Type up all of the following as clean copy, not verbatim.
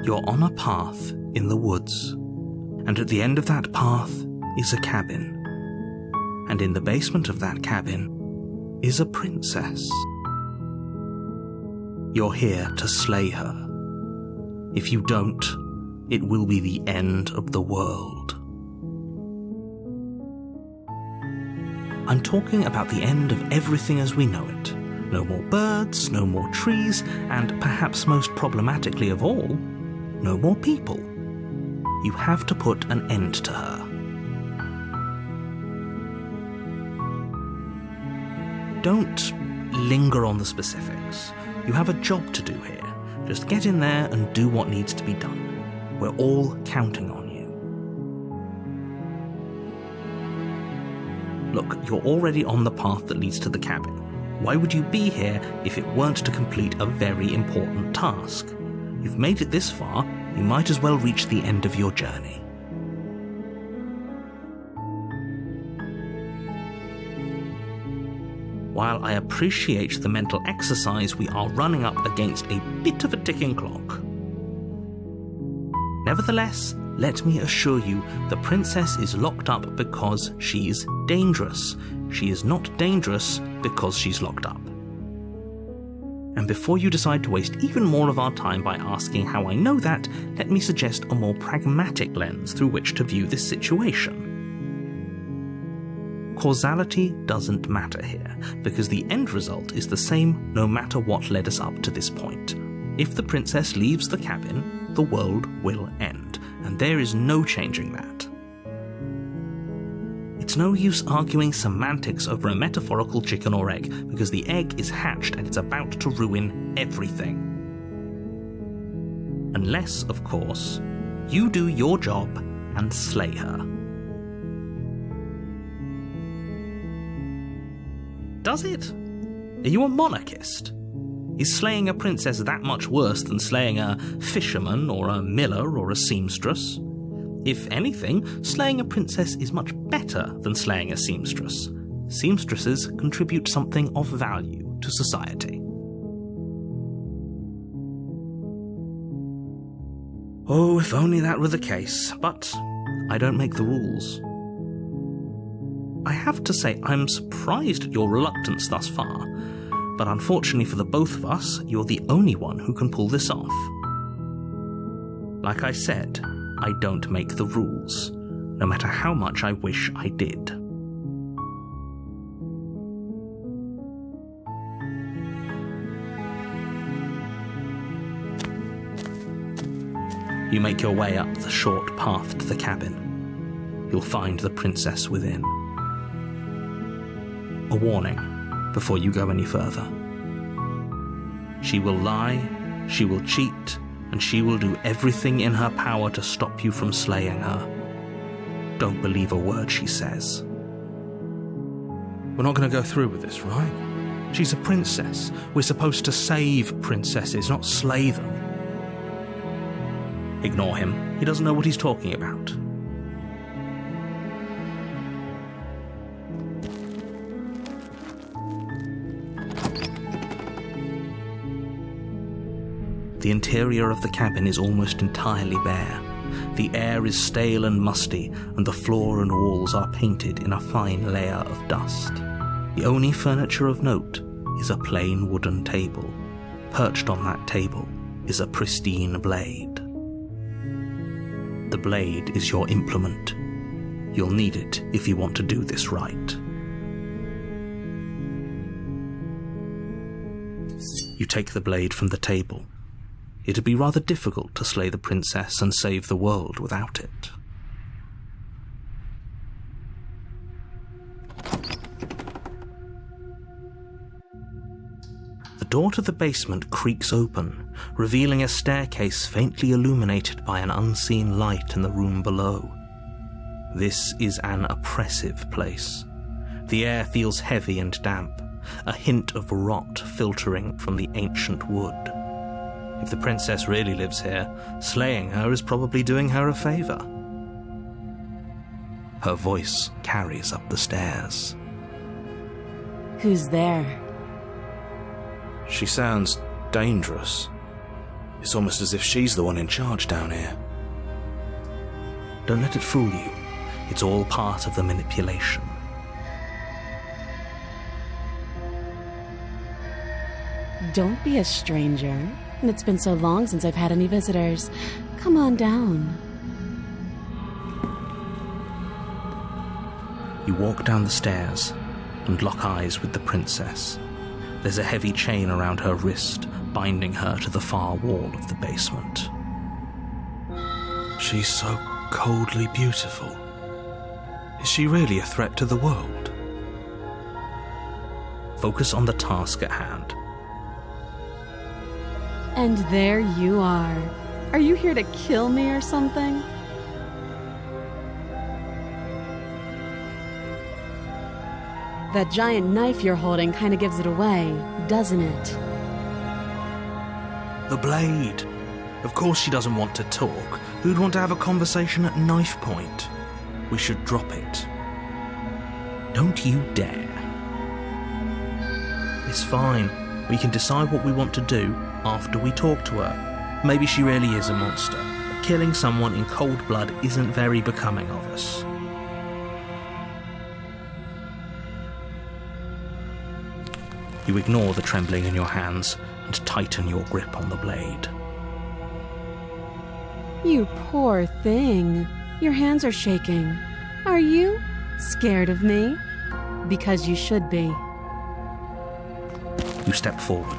You're on a path in the woods, and at the end of that path is a cabin. And in the basement of that cabin is a princess. You're here to slay her. If you don't, it will be the end of the world. I'm talking about the end of everything as we know it. No more birds, no more trees, and perhaps most problematically of all, no more people. You have to put an end to her. Don't linger on the specifics. You have a job to do here. Just get in there and do what needs to be done. We're all counting on you. Look, you're already on the path that leads to the cabin. Why would you be here if it weren't to complete a very important task? You've made it this far, you might as well reach the end of your journey. While I appreciate the mental exercise, we are running up against a bit of a ticking clock. Nevertheless, let me assure you, the princess is locked up because she's dangerous. She is not dangerous because she's locked up. And before you decide to waste even more of our time by asking how I know that, let me suggest a more pragmatic lens through which to view this situation. Causality doesn't matter here, because the end result is the same no matter what led us up to this point. If the princess leaves the cabin, the world will end, and there is no changing that. It's no use arguing semantics over a metaphorical chicken or egg, because the egg is hatched and it's about to ruin everything. Unless, of course, you do your job and slay her. Does it? Are you a monarchist? Is slaying a princess that much worse than slaying a fisherman or a miller or a seamstress? If anything, slaying a princess is much better than slaying a seamstress. Seamstresses contribute something of value to society. Oh, if only that were the case, but I don't make the rules. I have to say, I'm surprised at your reluctance thus far, but unfortunately for the both of us, you're the only one who can pull this off. Like I said, I don't make the rules, no matter how much I wish I did. You make your way up the short path to the cabin. You'll find the princess within. A warning before you go any further. She will lie, she will cheat, and she will do everything in her power to stop you from slaying her. Don't believe a word she says. We're not going to go through with this, right? She's a princess. We're supposed to save princesses, not slay them. Ignore him. He doesn't know what he's talking about. The interior of the cabin is almost entirely bare. The air is stale and musty, and the floor and walls are painted in a fine layer of dust. The only furniture of note is a plain wooden table. Perched on that table is a pristine blade. The blade is your implement. You'll need it if you want to do this right. You take the blade from the table. It'd be rather difficult to slay the princess and save the world without it. The door to the basement creaks open, revealing a staircase faintly illuminated by an unseen light in the room below. This is an oppressive place. The air feels heavy and damp, a hint of rot filtering from the ancient wood. If the princess really lives here, slaying her is probably doing her a favor. Her voice carries up the stairs. Who's there? She sounds dangerous. It's almost as if she's the one in charge down here. Don't let it fool you. It's all part of the manipulation. Don't be a stranger. It's been so long since I've had any visitors. Come on down. You walk down the stairs and lock eyes with the princess. There's a heavy chain around her wrist, binding her to the far wall of the basement. She's so coldly beautiful. Is she really a threat to the world? Focus on the task at hand. And there you are. Are you here to kill me or something? That giant knife you're holding kind of gives it away, doesn't it? The blade. Of course she doesn't want to talk. Who'd want to have a conversation at knife point? We should drop it. Don't you dare. It's fine. We can decide what we want to do after we talk to her. Maybe she really is a monster. Killing someone in cold blood isn't very becoming of us. You ignore the trembling in your hands and tighten your grip on the blade. You poor thing. Your hands are shaking. Are you scared of me? Because you should be. You step forward,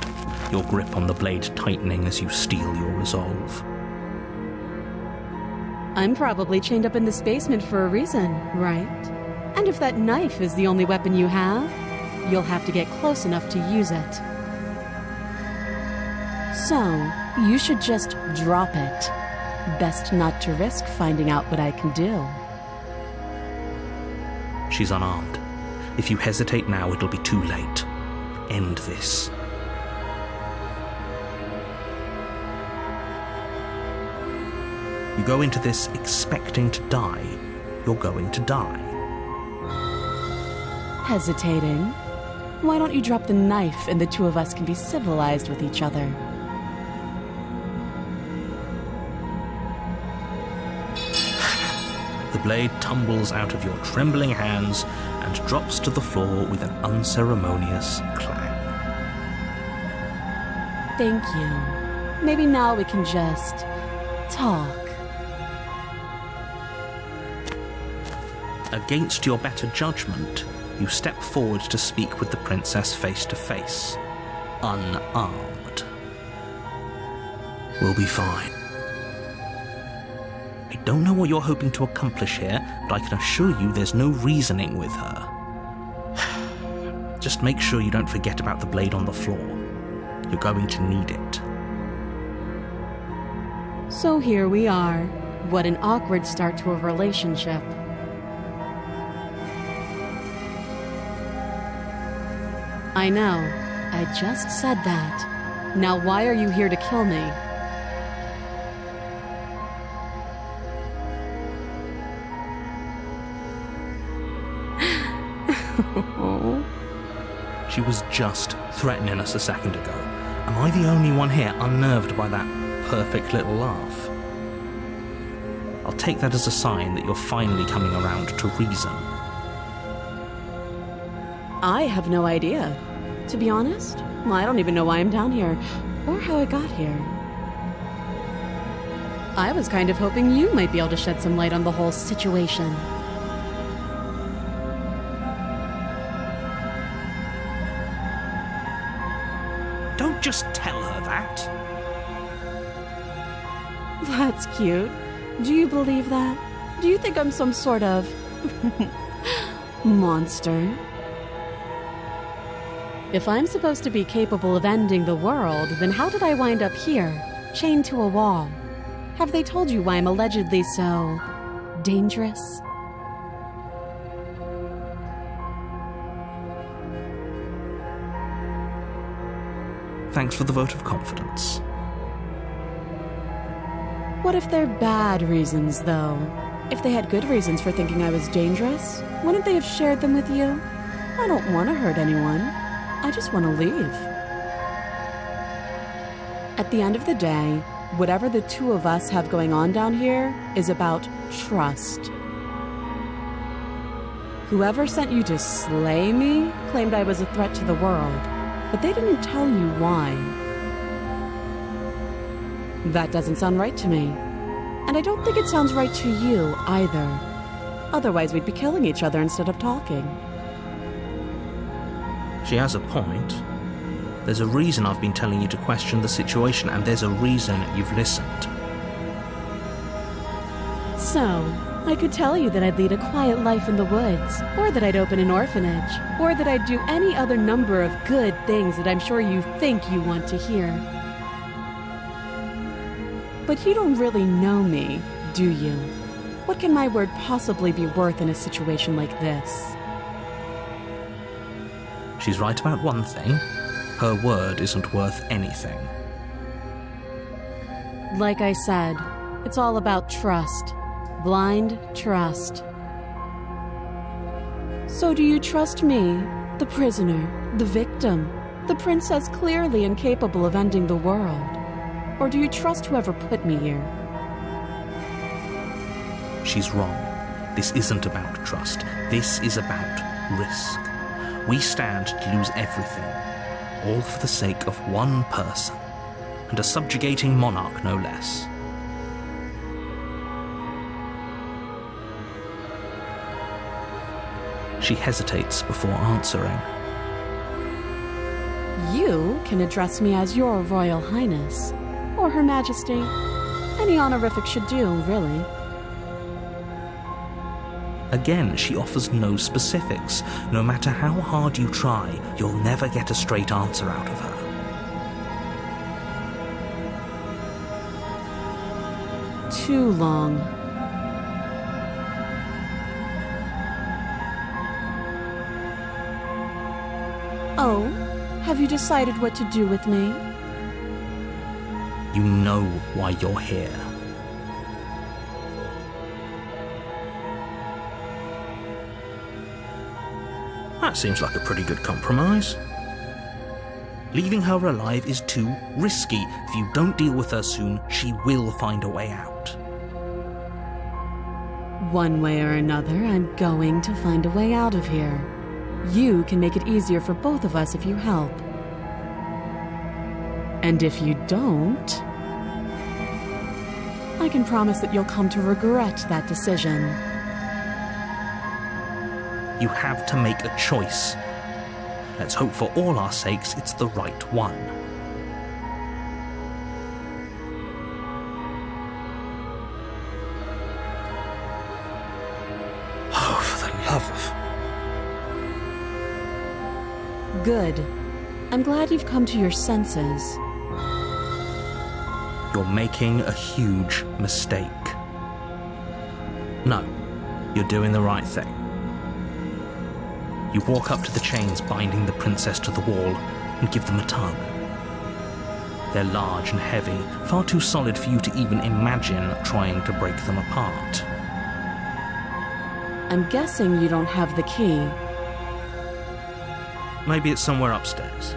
your grip on the blade tightening as you steel your resolve. I'm probably chained up in this basement for a reason, right? And if that knife is the only weapon you have, you'll have to get close enough to use it. So, you should just drop it. Best not to risk finding out what I can do. She's unarmed. If you hesitate now, it'll be too late. End this. You go into this expecting to die. You're going to die. Hesitating? Why don't you drop the knife and the two of us can be civilized with each other? The blade tumbles out of your trembling hands and drops to the floor with an unceremonious clang. Thank you. Maybe now we can just talk. Against your better judgment, you step forward to speak with the princess face to face, unarmed. We'll be fine. I don't know what you're hoping to accomplish here, but I can assure you there's no reasoning with her. Just make sure you don't forget about the blade on the floor. You're going to need it. So here we are. What an awkward start to a relationship. I know. I just said that. Now why are you here to kill me? She was just threatening us a second ago. Am I the only one here unnerved by that perfect little laugh? I'll take that as a sign that you're finally coming around to reason. I have no idea. To be honest, I don't even know why I'm down here, or how I got here. I was kind of hoping you might be able to shed some light on the whole situation. Don't just tell her that. That's cute. Do you believe that? Do you think I'm some sort of monster? If I'm supposed to be capable of ending the world, then how did I wind up here, chained to a wall? Have they told you why I'm allegedly so dangerous? Thanks for the vote of confidence. What if they're bad reasons, though? If they had good reasons for thinking I was dangerous, wouldn't they have shared them with you? I don't want to hurt anyone. I just want to leave. At the end of the day, Whatever the two of us have going on down here is about trust. Whoever sent you to slay me claimed I was a threat to the world, but they didn't tell you why. That doesn't sound right to me. And I don't think it sounds right to you either. Otherwise, we'd be killing each other instead of talking. She has a point. There's a reason I've been telling you to question the situation, and there's a reason you've listened. So, I could tell you that I'd lead a quiet life in the woods, or that I'd open an orphanage, or that I'd do any other number of good things that I'm sure you think you want to hear. But you don't really know me, do you? What can my word possibly be worth in a situation like this? She's right about one thing. Her word isn't worth anything. Like I said, it's all about trust. Blind trust. So do you trust me, the prisoner, the victim, the princess clearly incapable of ending the world? Or do you trust whoever put me here? She's wrong. This isn't about trust. This is about risk. We stand to lose everything, all for the sake of one person, and a subjugating monarch no less. She hesitates before answering. You can address me as Your Royal Highness, or Her Majesty. Any honorific should do, really. Again, she offers no specifics. No matter how hard you try, you'll never get a straight answer out of her. Too long. Oh, have you decided what to do with me? You know why you're here. That seems like a pretty good compromise. Leaving her alive is too risky. If you don't deal with her soon, she will find a way out. One way or another, I'm going to find a way out of here. You can make it easier for both of us if you help. And if you don't, I can promise that you'll come to regret that decision. You have to make a choice. Let's hope for all our sakes it's the right one. Oh, for the love of... Good. I'm glad you've come to your senses. You're making a huge mistake. No, you're doing the right thing. You walk up to the chains binding the princess to the wall and give them a tug. They're large and heavy, far too solid for you to even imagine trying to break them apart. I'm guessing you don't have the key. Maybe it's somewhere upstairs.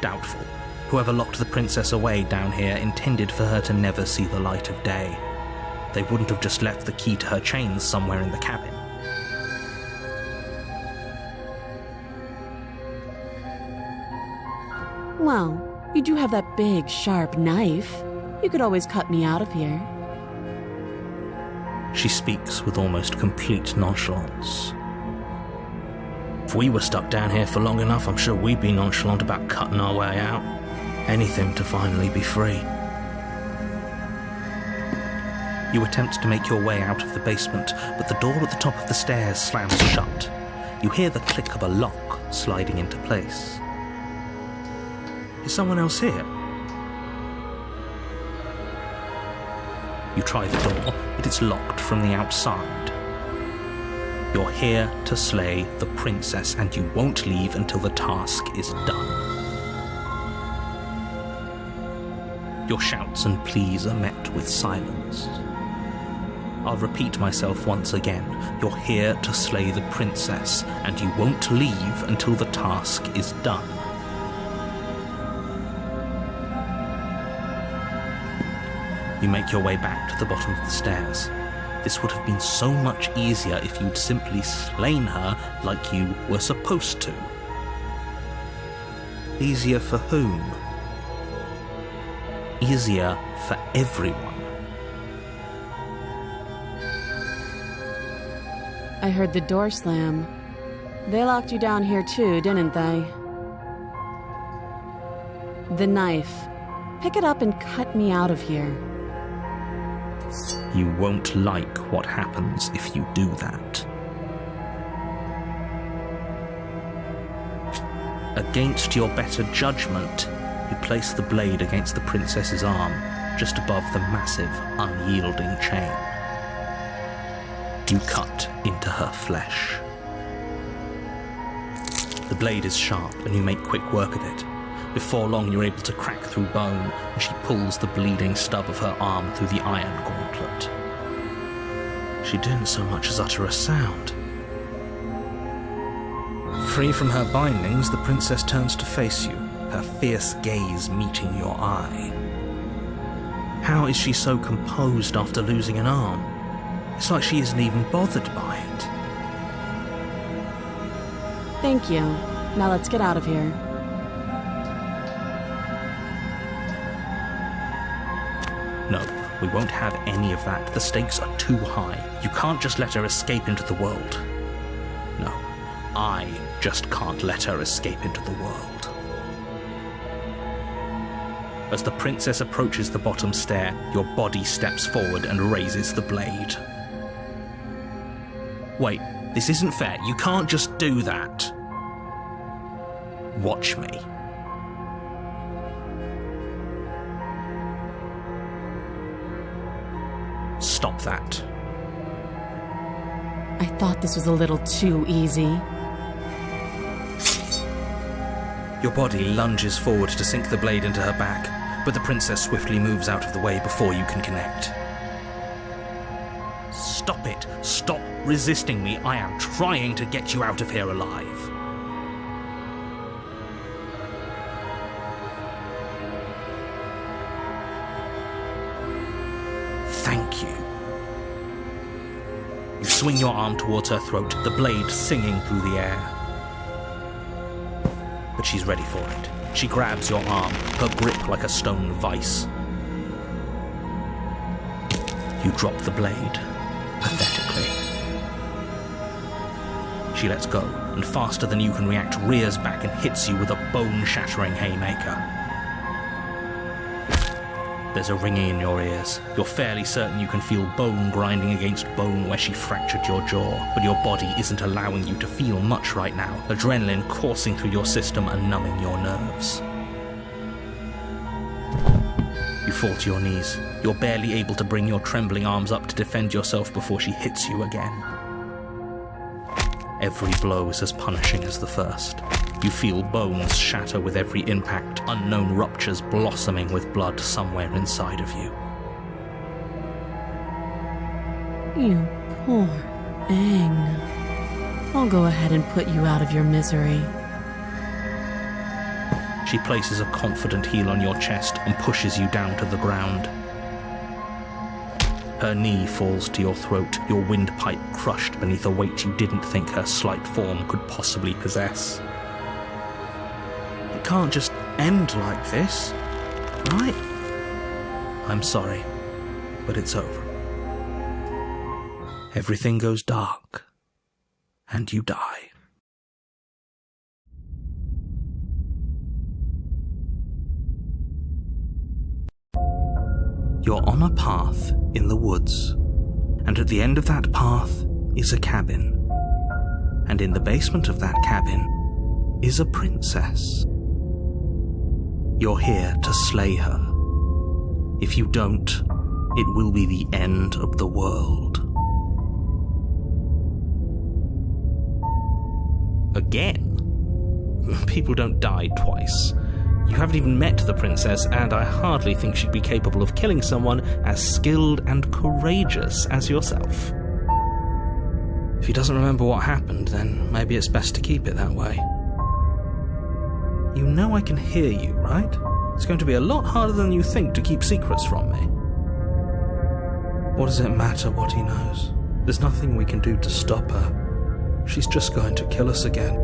Doubtful. Whoever locked the princess away down here intended for her to never see the light of day. They wouldn't have just left the key to her chains somewhere in the cabin. Well, you do have that big, sharp knife. You could always cut me out of here. She speaks with almost complete nonchalance. If we were stuck down here for long enough, I'm sure we'd be nonchalant about cutting our way out. Anything to finally be free. You attempt to make your way out of the basement, but the door at the top of the stairs slams shut. You hear the click of a lock sliding into place. Is someone else here? You try the door, but it's locked from the outside. You're here to slay the princess, and you won't leave until the task is done. Your shouts and pleas are met with silence. I'll repeat myself once again. You're here to slay the princess, and you won't leave until the task is done. You make your way back to the bottom of the stairs. This would have been so much easier if you'd simply slain her like you were supposed to. Easier for whom? Easier for everyone. I heard the door slam. They locked you down here too, didn't they? The knife. Pick it up and cut me out of here. You won't like what happens if you do that. Against your better judgment, you place the blade against the princess's arm, just above the massive, unyielding chain. You cut into her flesh. The blade is sharp, and you make quick work of it. Before long, you're able to crack through bone, and she pulls the bleeding stub of her arm through the iron gauntlet. She didn't so much as utter a sound. Free from her bindings, the princess turns to face you, her fierce gaze meeting your eye. How is she so composed after losing an arm? It's like she isn't even bothered by it. Thank you. Now let's get out of here. No, we won't have any of that. The stakes are too high. You can't just let her escape into the world. No, I just can't let her escape into the world. As the princess approaches the bottom stair, your body steps forward and raises the blade. Wait, this isn't fair. You can't just do that. Watch me. Stop that. I thought this was a little too easy. Your body lunges forward to sink the blade into her back, but the princess swiftly moves out of the way before you can connect. Stop it! Stop resisting me! I am trying to get you out of here alive. Thank you. You swing your arm towards her throat, the blade singing through the air. But she's ready for it. She grabs your arm, her grip like a stone vice. You drop the blade, pathetically. She lets go, and faster than you can react, rears back and hits you with a bone-shattering haymaker. There's a ringing in your ears. You're fairly certain you can feel bone grinding against bone where she fractured your jaw, but your body isn't allowing you to feel much right now, adrenaline coursing through your system and numbing your nerves. You fall to your knees. You're barely able to bring your trembling arms up to defend yourself before she hits you again. Every blow is as punishing as the first. You feel bones shatter with every impact, unknown ruptures blossoming with blood somewhere inside of you. You poor Aang. I'll go ahead and put you out of your misery. She places a confident heel on your chest and pushes you down to the ground. Her knee falls to your throat, your windpipe crushed beneath a weight you didn't think her slight form could possibly possess. It can't just end like this, right? I'm sorry, but it's over. Everything goes dark, and you die. You're on a path in the woods, and at the end of that path is a cabin. And in the basement of that cabin is a princess. You're here to slay her. If you don't, it will be the end of the world. Again? People don't die twice. You haven't even met the princess, and I hardly think she'd be capable of killing someone as skilled and courageous as yourself. If he doesn't remember what happened, then maybe it's best to keep it that way. You know I can hear you, right? It's going to be a lot harder than you think to keep secrets from me. What does it matter what he knows? There's nothing we can do to stop her. She's just going to kill us again.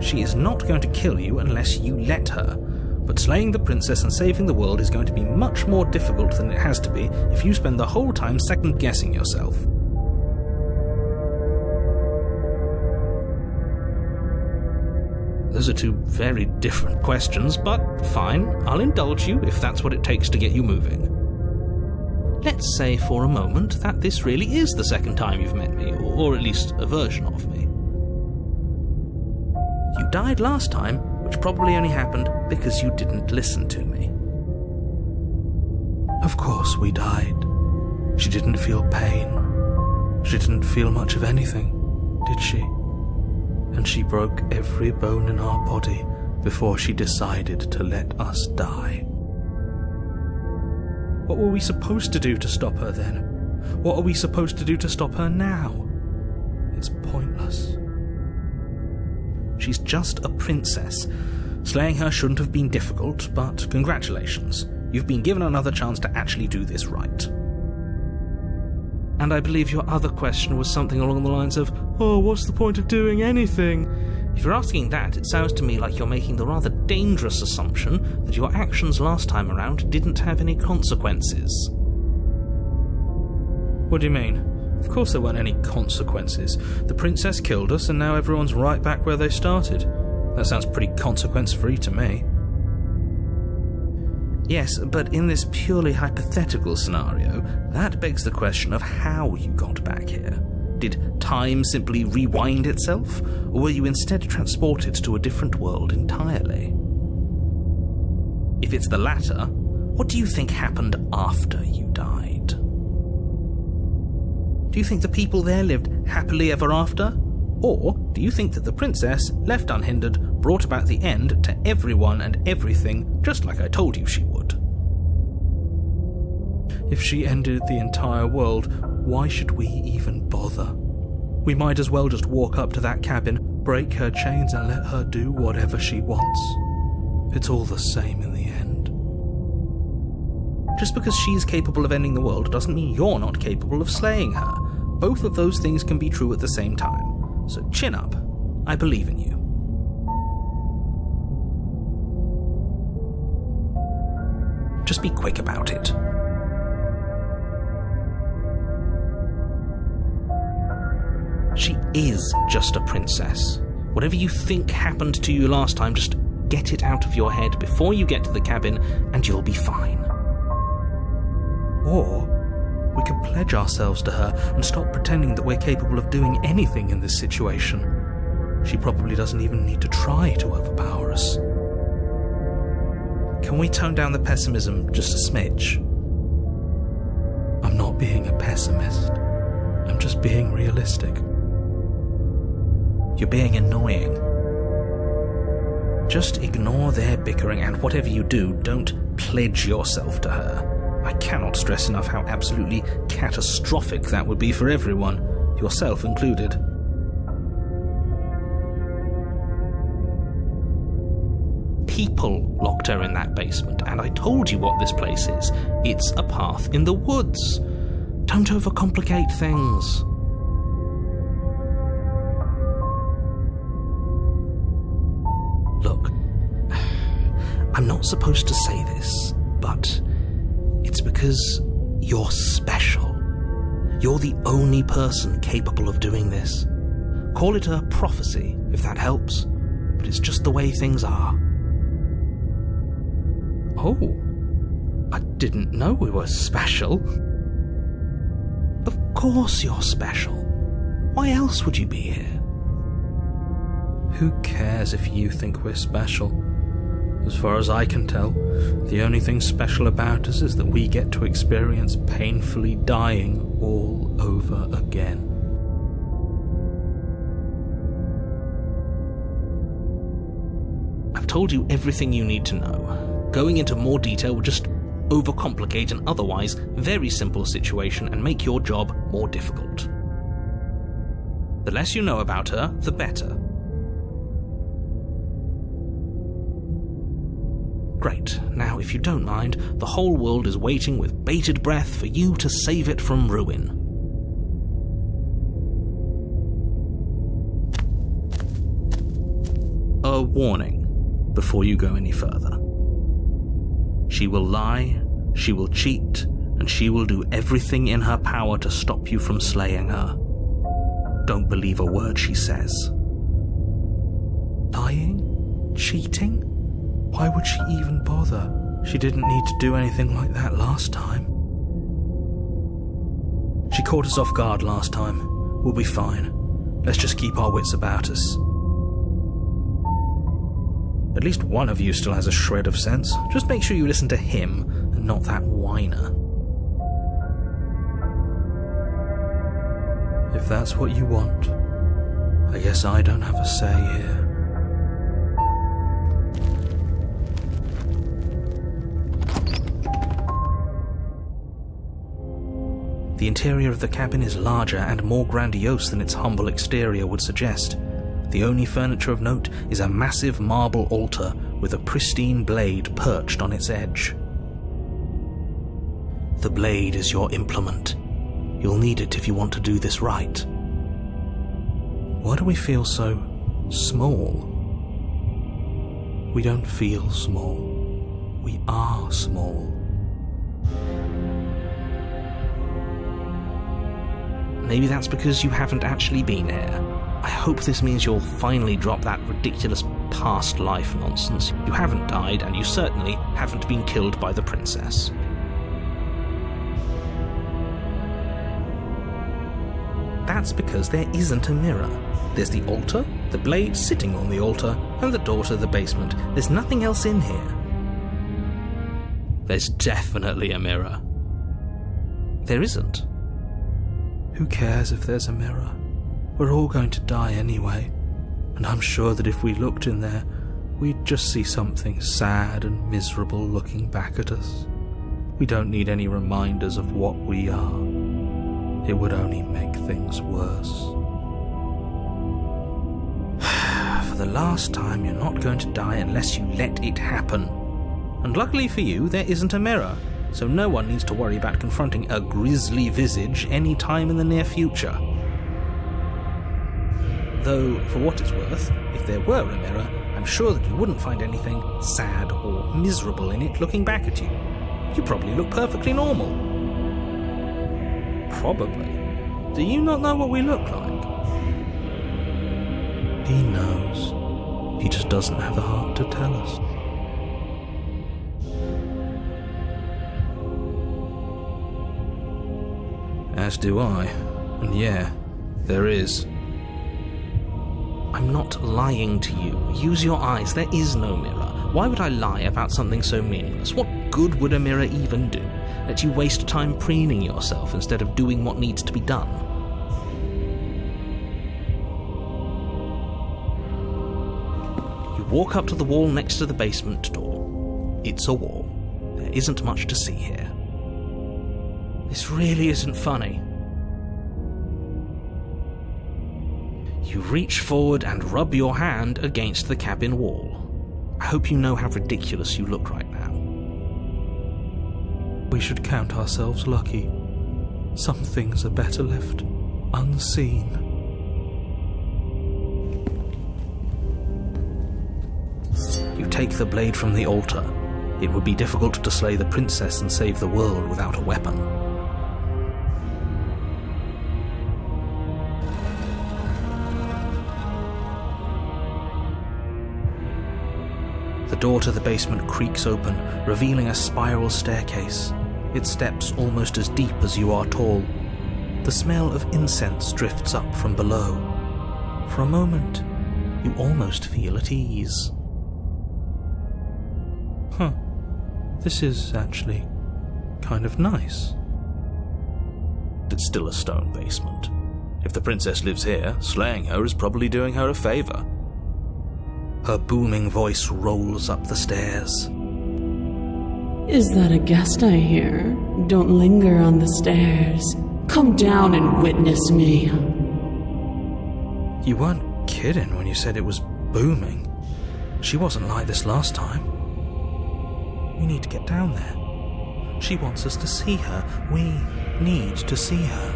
She is not going to kill you unless you let her. But slaying the princess and saving the world is going to be much more difficult than it has to be if you spend the whole time second-guessing yourself. Those are two very different questions, but fine, I'll indulge you if that's what it takes to get you moving. Let's say for a moment that this really is the second time you've met me, or at least a version of me. You died last time, which probably only happened because you didn't listen to me. Of course we died. She didn't feel pain. She didn't feel much of anything, did she? And she broke every bone in our body before she decided to let us die. What were we supposed to do to stop her then? What are we supposed to do to stop her now? It's pointless. She's just a princess. Slaying her shouldn't have been difficult, but congratulations. You've been given another chance to actually do this right. And I believe your other question was something along the lines of, oh, what's the point of doing anything? If you're asking that, it sounds to me like you're making the rather dangerous assumption that your actions last time around didn't have any consequences. What do you mean? Of course there weren't any consequences. The princess killed us and now everyone's right back where they started. That sounds pretty consequence-free to me. Yes, but in this purely hypothetical scenario, that begs the question of how you got back here. Did time simply rewind itself, or were you instead transported to a different world entirely? If it's the latter, what do you think happened after you died? Do you think the people there lived happily ever after? Or do you think that the princess, left unhindered, brought about the end to everyone and everything, just like I told you she would? If she ended the entire world, why should we even bother? We might as well just walk up to that cabin, break her chains and let her do whatever she wants. It's all the same in the end. Just because she's capable of ending the world doesn't mean you're not capable of slaying her. Both of those things can be true at the same time. So chin up. I believe in you. Just be quick about it. She is just a princess. Whatever you think happened to you last time, just get it out of your head before you get to the cabin and you'll be fine. Or we could pledge ourselves to her and stop pretending that we're capable of doing anything in this situation. She probably doesn't even need to try to overpower us. Can we tone down the pessimism just a smidge? I'm not being a pessimist. I'm just being realistic. You're being annoying. Just ignore their bickering, and whatever you do, don't pledge yourself to her. I cannot stress enough how absolutely catastrophic that would be for everyone, yourself included. People locked her in that basement, and I told you what this place is. It's a path in the woods. Don't overcomplicate things. Look, I'm not supposed to say this, but it's because you're special. You're the only person capable of doing this. Call it a prophecy, if that helps, but it's just the way things are. Oh, I didn't know we were special. Of course you're special. Why else would you be here? Who cares if you think we're special? As far as I can tell, the only thing special about us is that we get to experience painfully dying all over again. I've told you everything you need to know. Going into more detail would just overcomplicate an otherwise very simple situation and make your job more difficult. The less you know about her, the better. Great. Now, if you don't mind, the whole world is waiting with bated breath for you to save it from ruin. A warning before you go any further. She will lie, she will cheat, and she will do everything in her power to stop you from slaying her. Don't believe a word she says. Lying? Cheating? Why would she even bother? She didn't need to do anything like that last time. She caught us off guard last time. We'll be fine. Let's just keep our wits about us. At least one of you still has a shred of sense. Just make sure you listen to him and not that whiner. If that's what you want, I guess I don't have a say here. The interior of the cabin is larger and more grandiose than its humble exterior would suggest. The only furniture of note is a massive marble altar with a pristine blade perched on its edge. The blade is your implement. You'll need it if you want to do this right. Why do we feel so small? We don't feel small. We are small. Maybe that's because you haven't actually been here. I hope this means you'll finally drop that ridiculous past life nonsense. You haven't died, and you certainly haven't been killed by the princess. That's because there isn't a mirror. There's the altar, the blade sitting on the altar, and the door to the basement. There's nothing else in here. There's definitely a mirror. There isn't. Who cares if there's a mirror? We're all going to die anyway, and I'm sure that if we looked in there, we'd just see something sad and miserable looking back at us. We don't need any reminders of what we are. It would only make things worse. For the last time, you're not going to die unless you let it happen. And luckily for you, there isn't a mirror, so no one needs to worry about confronting a grisly visage any time in the near future. Though, for what it's worth, if there were a mirror, I'm sure that you wouldn't find anything sad or miserable in it looking back at you. You probably look perfectly normal. Probably. Do you not know what we look like? He knows. He just doesn't have the heart to tell us. As do I. And yeah, there is. I'm not lying to you. Use your eyes. There is no mirror. Why would I lie about something so meaningless? What good would a mirror even do? Let you waste time preening yourself instead of doing what needs to be done. You walk up to the wall next to the basement door. It's a wall. There isn't much to see here. This really isn't funny. You reach forward and rub your hand against the cabin wall. I hope you know how ridiculous you look right now. We should count ourselves lucky. Some things are better left unseen. You take the blade from the altar. It would be difficult to slay the princess and save the world without a weapon. The door to the basement creaks open, revealing a spiral staircase. Its steps almost as deep as you are tall. The smell of incense drifts up from below. For a moment, you almost feel at ease. This is actually kind of nice. It's still a stone basement. If the princess lives here, slaying her is probably doing her a favor. Her booming voice rolls up the stairs. Is that a guest I hear? Don't linger on the stairs. Come down and witness me. You weren't kidding when you said it was booming. She wasn't like this last time. We need to get down there. She wants us to see her. We need to see her.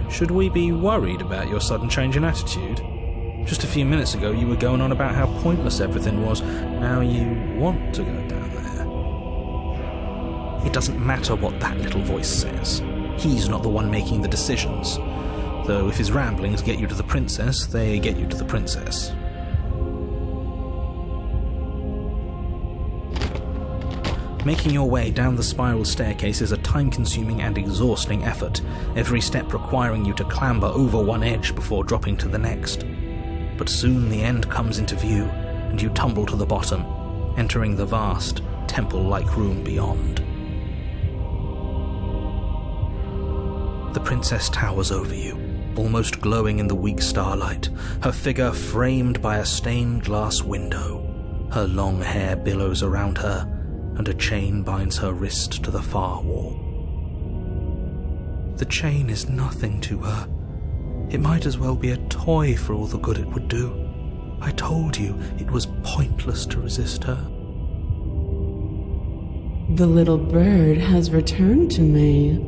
Should we be worried about your sudden change in attitude? Just a few minutes ago you were going on about how pointless everything was. Now you want to go down there. It doesn't matter what that little voice says. He's not the one making the decisions. Though if his ramblings get you to the princess, they get you to the princess. Making your way down the spiral staircase is a time-consuming and exhausting effort, every step requiring you to clamber over one edge before dropping to the next. But soon the end comes into view, and you tumble to the bottom, entering the vast, temple-like room beyond. The princess towers over you, almost glowing in the weak starlight, her figure framed by a stained glass window. Her long hair billows around her, and a chain binds her wrist to the far wall. The chain is nothing to her. It might as well be a toy for all the good it would do. I told you it was pointless to resist her. The little bird has returned to me.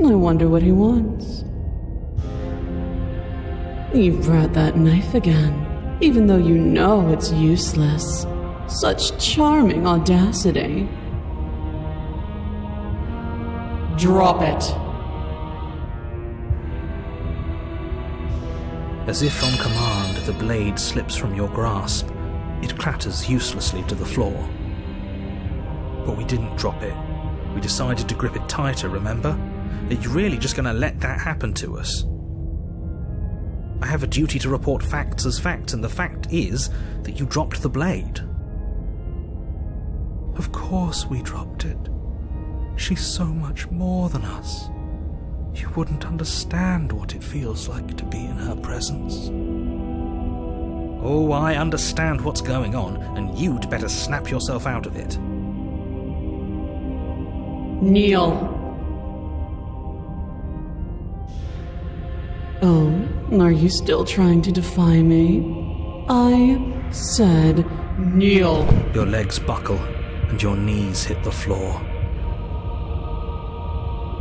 I wonder what he wants. You brought that knife again, even though you know it's useless. Such charming audacity. Drop it. As if on command, the blade slips from your grasp. It clatters uselessly to the floor. But we didn't drop it. We decided to grip it tighter, remember? Are you really just going to let that happen to us? I have a duty to report facts as facts, and the fact is that you dropped the blade. Of course we dropped it. She's so much more than us. You wouldn't understand what it feels like to be in her presence. Oh, I understand what's going on, and you'd better snap yourself out of it. Kneel. Oh, are you still trying to defy me? I said kneel. Your legs buckle, and your knees hit the floor.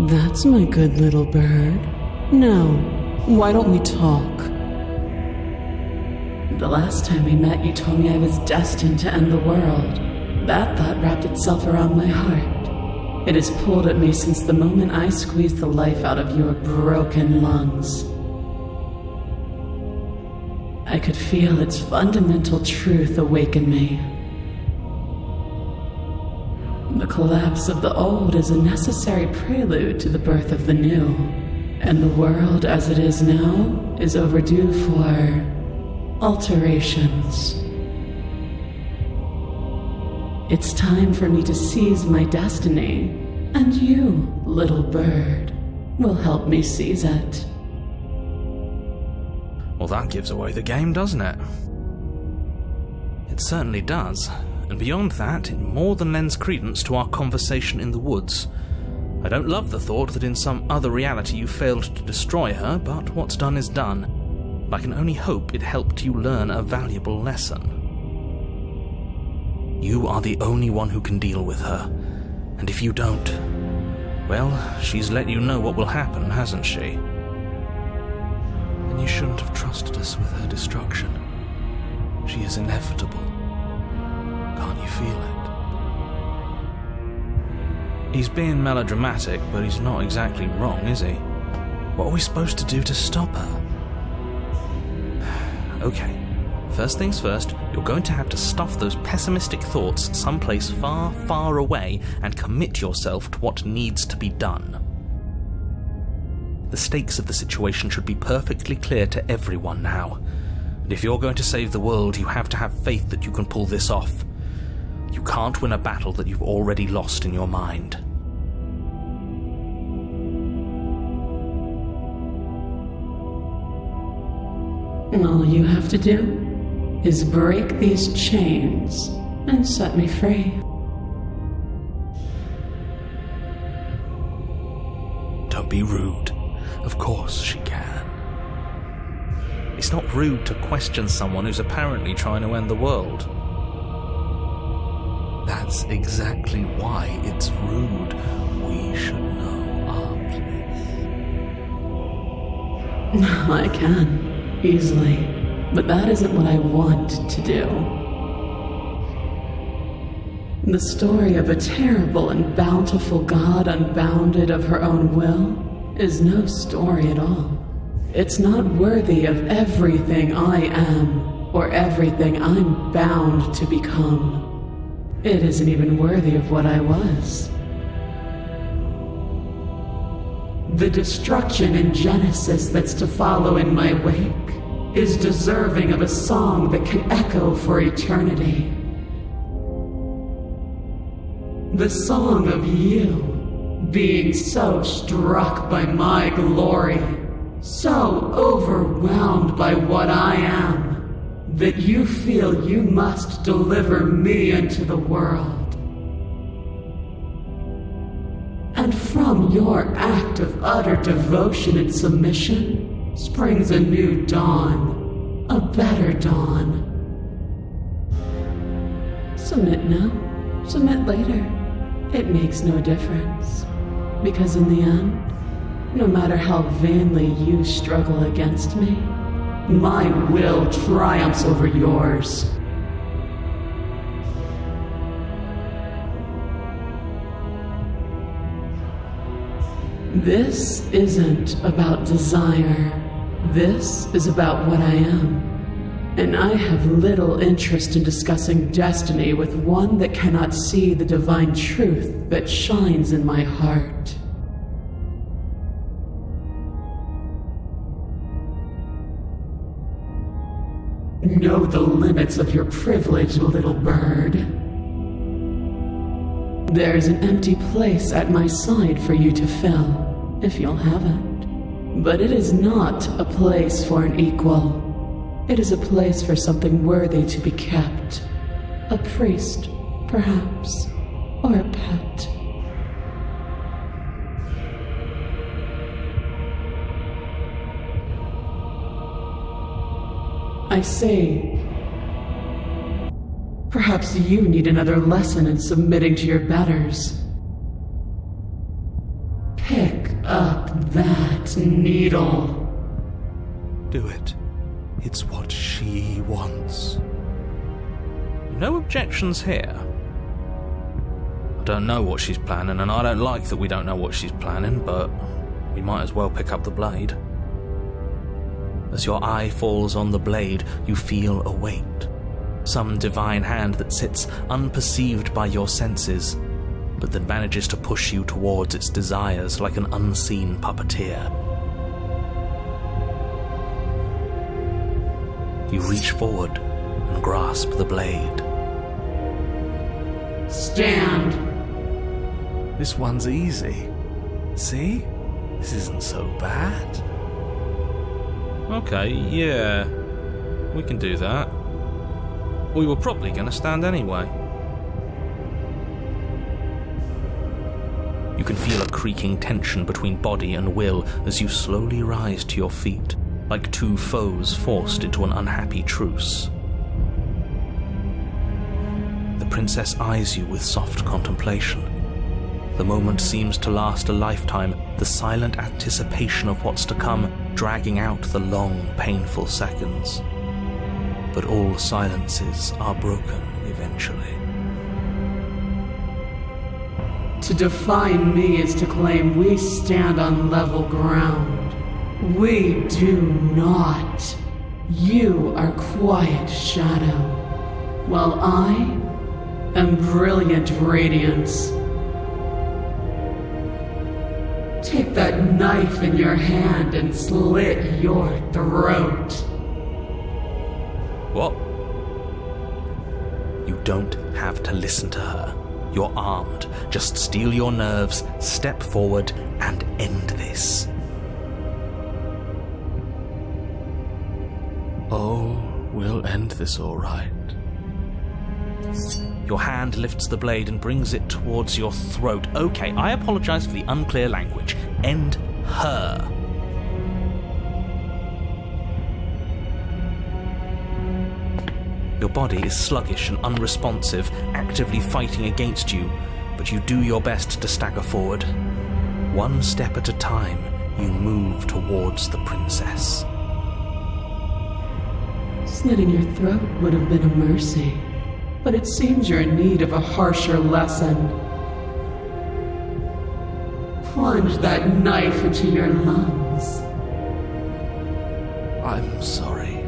That's my good little bird. Now, why don't we talk? The last time we met, you told me I was destined to end the world. That thought wrapped itself around my heart. It has pulled at me since the moment I squeezed the life out of your broken lungs. I could feel its fundamental truth awaken me. The collapse of the old is a necessary prelude to the birth of the new, and the world as it is now is overdue for alterations. It's time for me to seize my destiny, and you, little bird, will help me seize it. Well, that gives away the game, doesn't it? It certainly does. And beyond that, it more than lends credence to our conversation in the woods. I don't love the thought that in some other reality you failed to destroy her, but what's done is done. I can only hope it helped you learn a valuable lesson. You are the only one who can deal with her, and if you don't, well, she's let you know what will happen, hasn't she? And you shouldn't have trusted us with her destruction. She is inevitable. Can't you feel it? He's being melodramatic, but he's not exactly wrong, is he? What are we supposed to do to stop her? Okay, first things first, you're going to have to stuff those pessimistic thoughts someplace far, far away and commit yourself to what needs to be done. The stakes of the situation should be perfectly clear to everyone now. And if you're going to save the world, you have to have faith that you can pull this off. You can't win a battle that you've already lost in your mind. All you have to do is break these chains and set me free. Don't be rude. Of course she can. It's not rude to question someone who's apparently trying to end the world. That's exactly why it's rude. We should know our place. I can, easily, but that isn't what I want to do. The story of a terrible and bountiful God unbounded of her own will is no story at all. It's not worthy of everything I am or everything I'm bound to become. It isn't even worthy of what I was. The destruction in Genesis that's to follow in my wake is deserving of a song that can echo for eternity. The song of you being so struck by my glory, so overwhelmed by what I am, that you feel you must deliver me into the world. And from your act of utter devotion and submission springs a new dawn, a better dawn. Submit now, submit later. It makes no difference. Because in the end, no matter how vainly you struggle against me, my will triumphs over yours. This isn't about desire. This is about what I am. And I have little interest in discussing destiny with one that cannot see the divine truth that shines in my heart. Know the limits of your privilege, little bird. There's an empty place at my side for you to fill, if you'll have it. But it is not a place for an equal. It is a place for something worthy to be kept. A priest, perhaps, or a pet. I say, perhaps you need another lesson in submitting to your betters. Pick up that needle. Do it. It's what she wants. No objections here. I don't know what she's planning, and I don't like that we don't know what she's planning, but we might as well pick up the blade. As your eye falls on the blade, you feel a weight. Some divine hand that sits unperceived by your senses, but that manages to push you towards its desires like an unseen puppeteer. You reach forward and grasp the blade. Stand! This one's easy. See? This isn't so bad. Okay, yeah, we can do that. We were probably going to stand anyway. You can feel a creaking tension between body and will as you slowly rise to your feet, like two foes forced into an unhappy truce. The princess eyes you with soft contemplation. The moment seems to last a lifetime, the silent anticipation of what's to come dragging out the long, painful seconds. But all silences are broken eventually. To define me is to claim we stand on level ground. We do not. You are quiet shadow, while I am brilliant radiance. Take that knife in your hand and slit your throat. What? You don't have to listen to her. You're armed. Just steel your nerves, step forward, and end this. Oh, we'll end this all right. Your hand lifts the blade and brings it towards your throat. Okay, I apologize for the unclear language. End her. Your body is sluggish and unresponsive, actively fighting against you, but you do your best to stagger forward. One step at a time, you move towards the princess. Slitting your throat would have been a mercy, but it seems you're in need of a harsher lesson. Plunge that knife into your lungs. I'm sorry.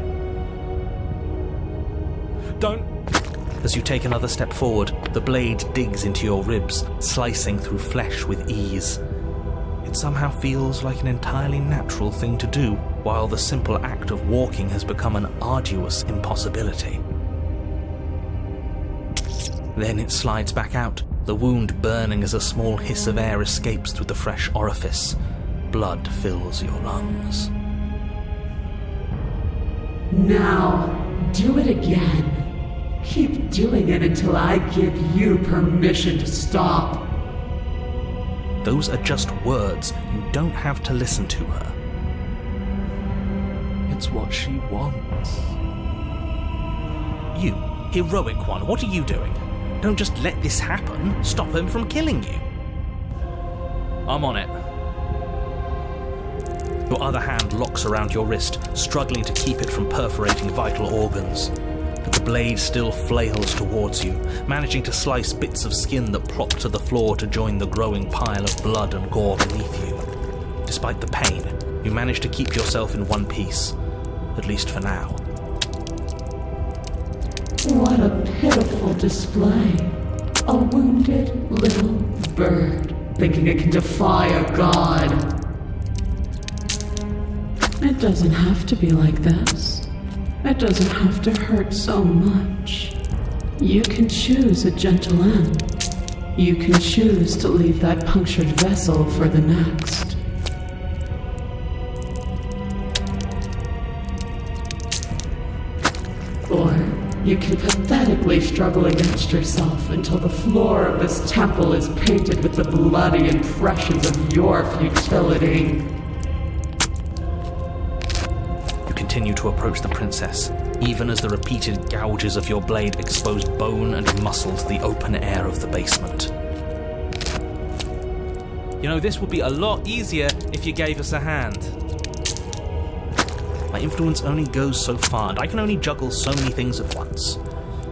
Don't! As you take another step forward, the blade digs into your ribs, slicing through flesh with ease. It somehow feels like an entirely natural thing to do, while the simple act of walking has become an arduous impossibility. Then it slides back out, the wound burning as a small hiss of air escapes through the fresh orifice. Blood fills your lungs. Now, do it again. Keep doing it until I give you permission to stop. Those are just words. You don't have to listen to her. It's what she wants. You, heroic one, what are you doing? Don't just let this happen. Stop him from killing you. I'm on it. Your other hand locks around your wrist, struggling to keep it from perforating vital organs. But the blade still flails towards you, managing to slice bits of skin that plop to the floor to join the growing pile of blood and gore beneath you. Despite the pain, you manage to keep yourself in one piece, at least for now. What a pitiful display. A wounded little bird, thinking it can defy a god. It doesn't have to be like this. It doesn't have to hurt so much. You can choose a gentle end. You can choose to leave that punctured vessel for the next. Or you can pathetically struggle against yourself until the floor of this temple is painted with the bloody impressions of your futility. Continue to approach the princess, even as the repeated gouges of your blade expose bone and muscle to the open air of the basement. You know, this would be a lot easier if you gave us a hand. My influence only goes so far, and I can only juggle so many things at once.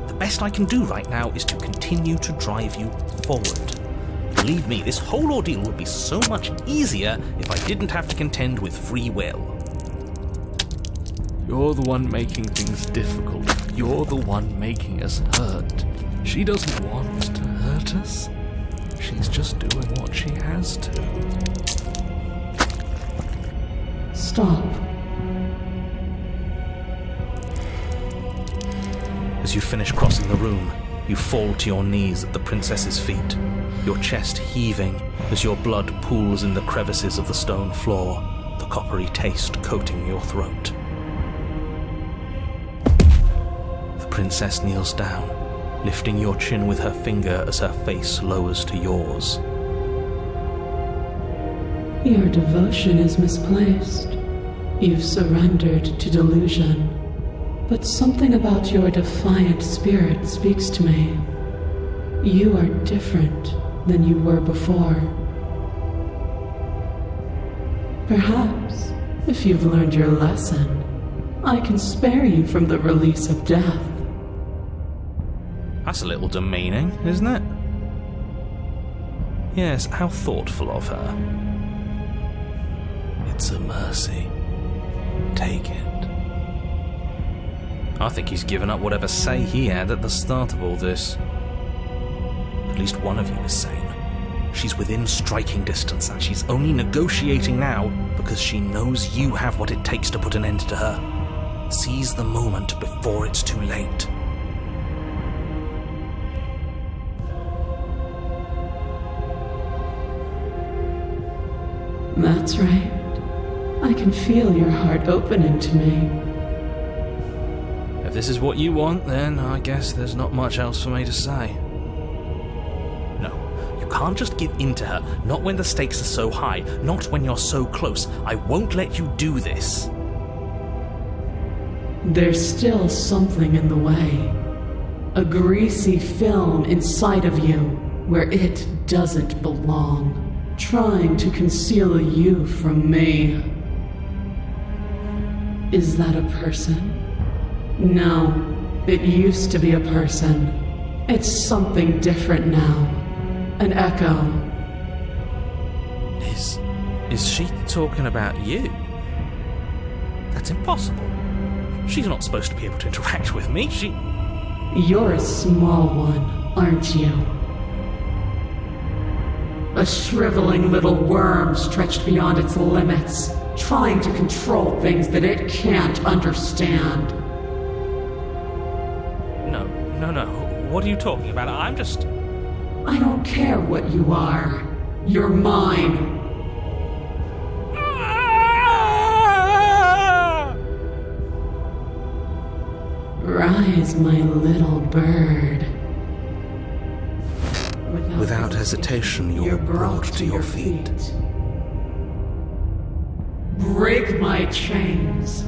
The best I can do right now is to continue to drive you forward. Believe me, this whole ordeal would be so much easier if I didn't have to contend with free will. You're the one making things difficult. You're the one making us hurt. She doesn't want to hurt us. She's just doing what she has to. Stop. As you finish crossing the room, you fall to your knees at the princess's feet, your chest heaving as your blood pools in the crevices of the stone floor, the coppery taste coating your throat. The princess kneels down, lifting your chin with her finger as her face lowers to yours. Your devotion is misplaced. You've surrendered to delusion. But something about your defiant spirit speaks to me. You are different than you were before. Perhaps, if you've learned your lesson, I can spare you from the release of death. That's a little demeaning, isn't it? Yes, how thoughtful of her. It's a mercy. Take it. I think he's given up whatever say he had at the start of all this. At least one of you is sane. She's within striking distance, and she's only negotiating now because she knows you have what it takes to put an end to her. Seize the moment before it's too late. That's right. I can feel your heart opening to me. If this is what you want, then I guess there's not much else for me to say. No, you can't just give in to her, not when the stakes are so high, not when you're so close. I won't let you do this. there's still something in the way. A greasy film inside of you where it doesn't belong, trying to conceal you from me. Is that a person? No, it used to be a person. It's something different now. An echo. Is she talking about you? That's impossible. She's not supposed to be able to interact with me. You're a small one, aren't you? A shriveling little worm stretched beyond its limits, trying to control things that it can't understand. No. What are you talking about? I don't care what you are. You're mine. Rise, my little bird. Without hesitation, you're brought to your feet. Break my chains.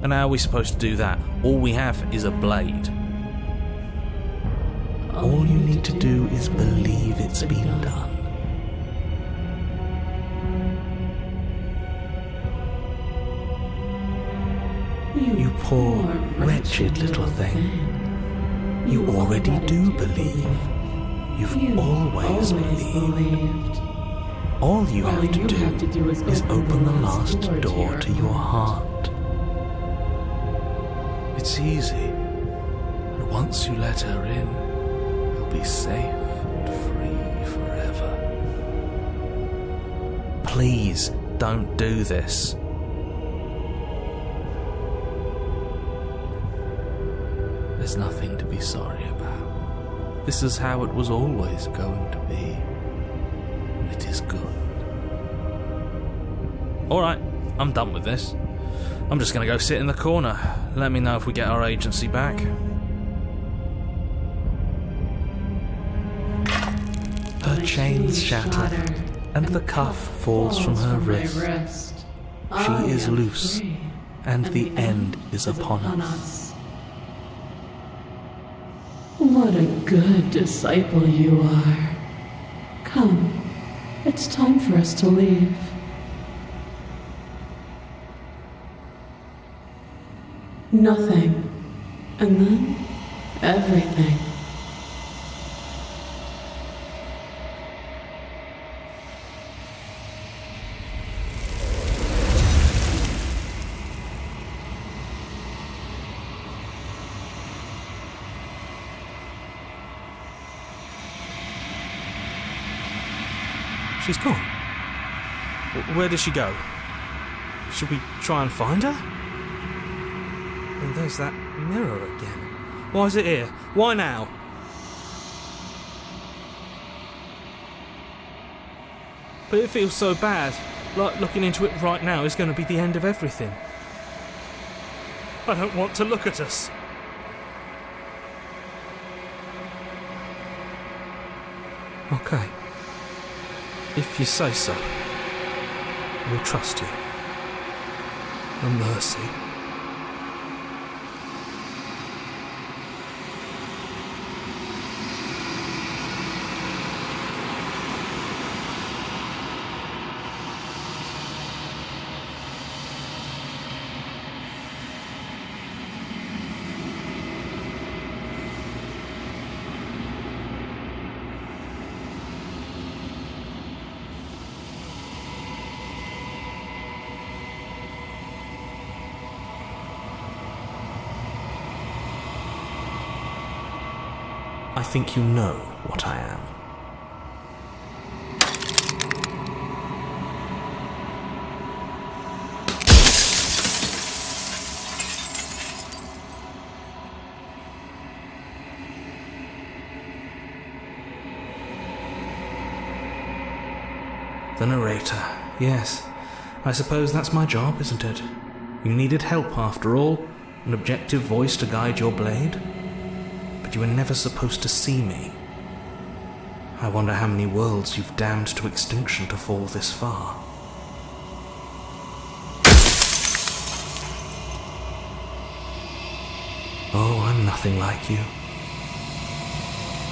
And how are we supposed to do that? All we have is a blade. All you need to do is believe it's been done. You poor, wretched little thing. You already do believe. You've always believed. All you have to do is open the last door to your heart. It's easy. And once you let her in, you'll be safe and free forever. Please don't do this. There's nothing to be sorry about. This is how it was always going to be. And it is good. Alright, I'm done with this. I'm just going to go sit in the corner. Let me know if we get our agency back. Her chains shatter, and the cuff falls from her wrist. She is loose, and the end is upon us. What a good disciple you are. Come, it's time for us to leave. Nothing, and then everything. She's gone. Where did she go? Should we try and find her? And there's that mirror again. Why is it here? Why now? But it feels so bad. Like looking into it right now is going to be the end of everything. I don't want to look at us. Okay. If you say so, we'll trust you. A mercy. I think you know what I am. The narrator. Yes, I suppose that's my job, isn't it? You needed help after all, an objective voice to guide your blade. But you were never supposed to see me. I wonder how many worlds you've damned to extinction to fall this far. Oh, I'm nothing like you.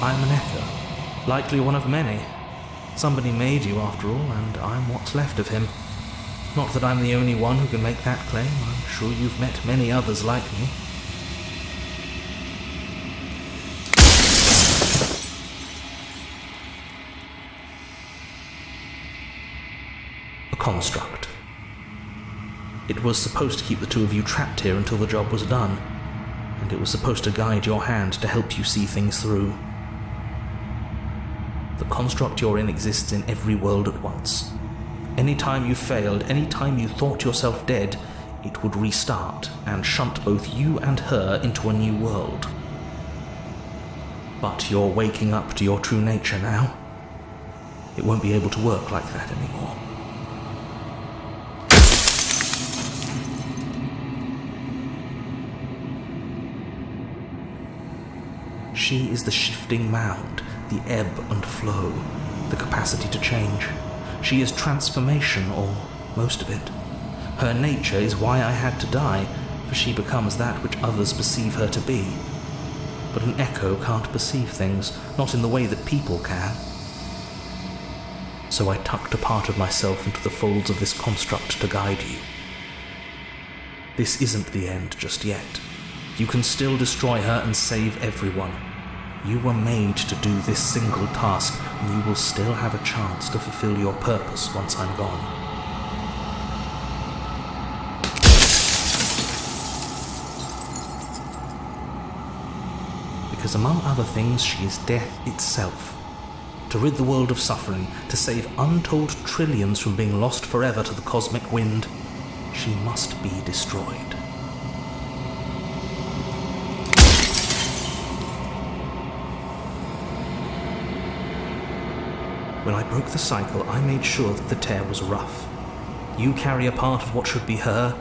I'm an echo, likely one of many. Somebody made you after all, and I'm what's left of him. Not that I'm the only one who can make that claim. I'm sure you've met many others like me. A construct. It was supposed to keep the two of you trapped here until the job was done, and it was supposed to guide your hand to help you see things through. The construct you're in exists in every world at once. Any time you failed, any time you thought yourself dead, it would restart and shunt both you and her into a new world. But you're waking up to your true nature now. It won't be able to work like that anymore. She is the shifting mound, the ebb and flow, the capacity to change. She is transformation, or most of it. Her nature is why I had to die, for she becomes that which others perceive her to be. But an echo can't perceive things, not in the way that people can. So I tucked a part of myself into the folds of this construct to guide you. This isn't the end just yet. You can still destroy her and save everyone. You were made to do this single task, and you will still have a chance to fulfill your purpose once I'm gone. Because among other things, she is death itself. To rid the world of suffering, to save untold trillions from being lost forever to the cosmic wind, she must be destroyed. When I broke the cycle, I made sure that the tear was rough. You carry a part of what should be her,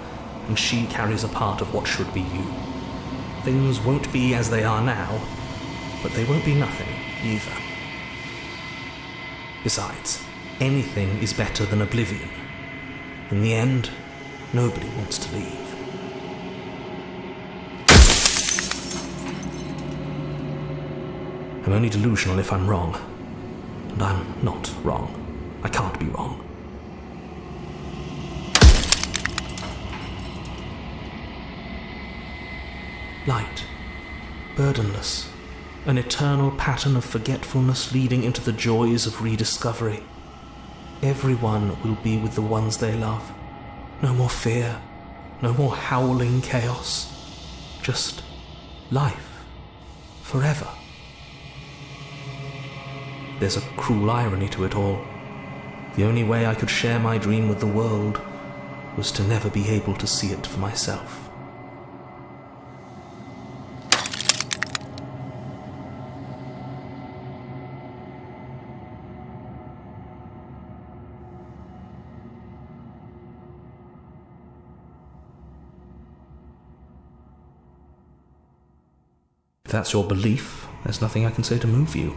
and she carries a part of what should be you. Things won't be as they are now, but they won't be nothing either. Besides, anything is better than oblivion. In the end, nobody wants to leave. I'm only delusional if I'm wrong. And I'm not wrong. I can't be wrong. Light, burdenless, an eternal pattern of forgetfulness leading into the joys of rediscovery. Everyone will be with the ones they love. No more fear, no more howling chaos. Just life, forever. There's a cruel irony to it all. The only way I could share my dream with the world was to never be able to see it for myself. If that's your belief, there's nothing I can say to move you.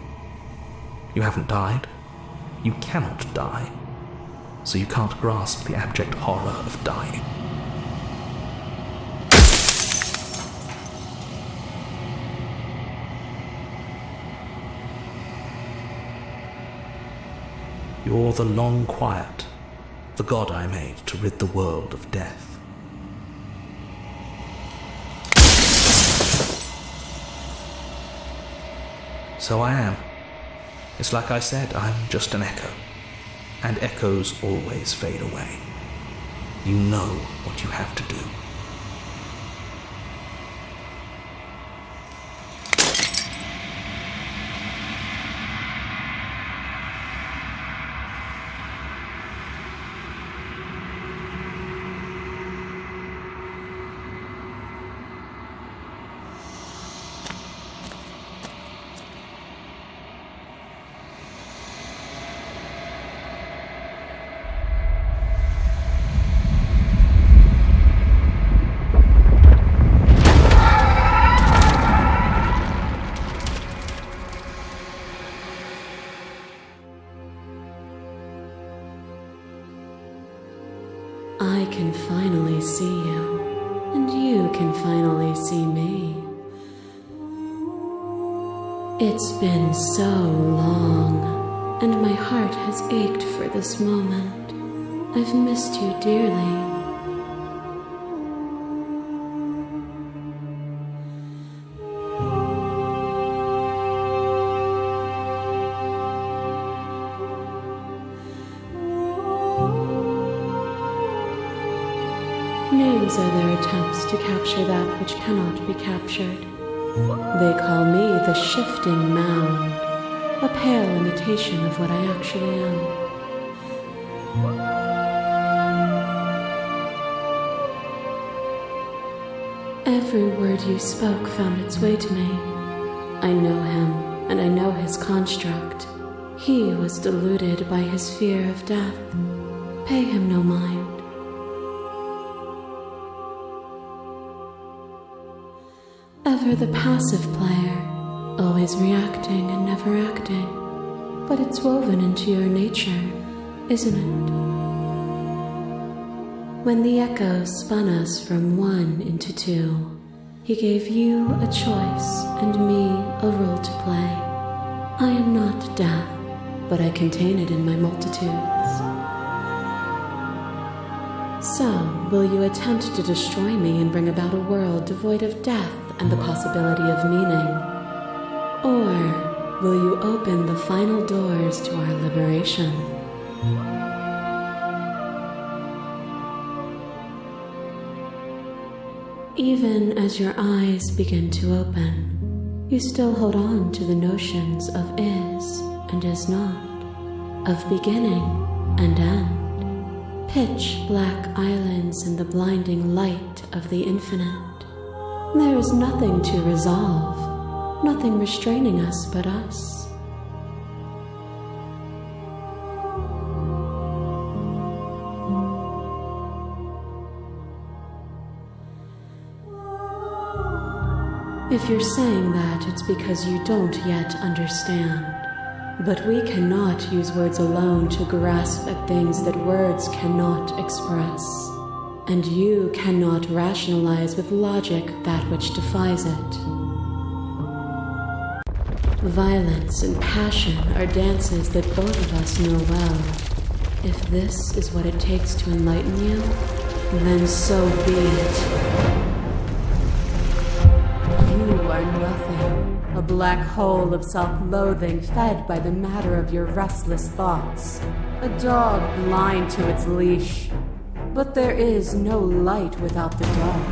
You haven't died. You cannot die. So you can't grasp the abject horror of dying. You're the long quiet, the god I made to rid the world of death. So I am. It's like I said, I'm just an echo. And echoes always fade away. You know what you have to do. I can finally see you, and you can finally see me. It's been so long, and my heart has ached for this moment. I've missed you dearly. Names are their attempts to capture that which cannot be captured. They call me the shifting mound, a pale imitation of what I actually am. Every word you spoke found its way to me. I know him, and I know his construct. He was deluded by his fear of death. Pay him no mind. Ever the passive player, always reacting and never acting. But it's woven into your nature, isn't it? When the echoes spun us from one into two, he gave you a choice and me a role to play. I am not death, but I contain it in my multitudes. So, will you attempt to destroy me and bring about a world devoid of death and the possibility of meaning? Or will you open the final doors to our liberation? Even as your eyes begin to open, you still hold on to the notions of is and is not, of beginning and end, pitch black islands in the blinding light of the infinite. There is nothing to resolve, nothing restraining us but us. If you're saying that, it's because you don't yet understand. But we cannot use words alone to grasp at things that words cannot express. And you cannot rationalize with logic that which defies it. Violence and passion are dances that both of us know well. If this is what it takes to enlighten you, then so be it. You are nothing, a black hole of self-loathing fed by the matter of your restless thoughts, a dog blind to its leash. But there is no light without the dark.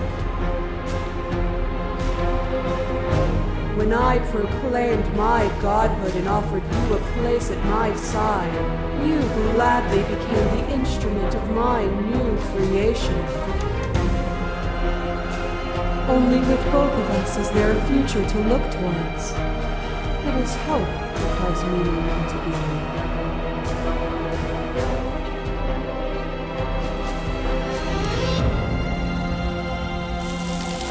When I proclaimed my godhood and offered you a place at my side, you gladly became the instrument of my new creation. Only with both of us is there a future to look towards. It is hope that calls meaning into being.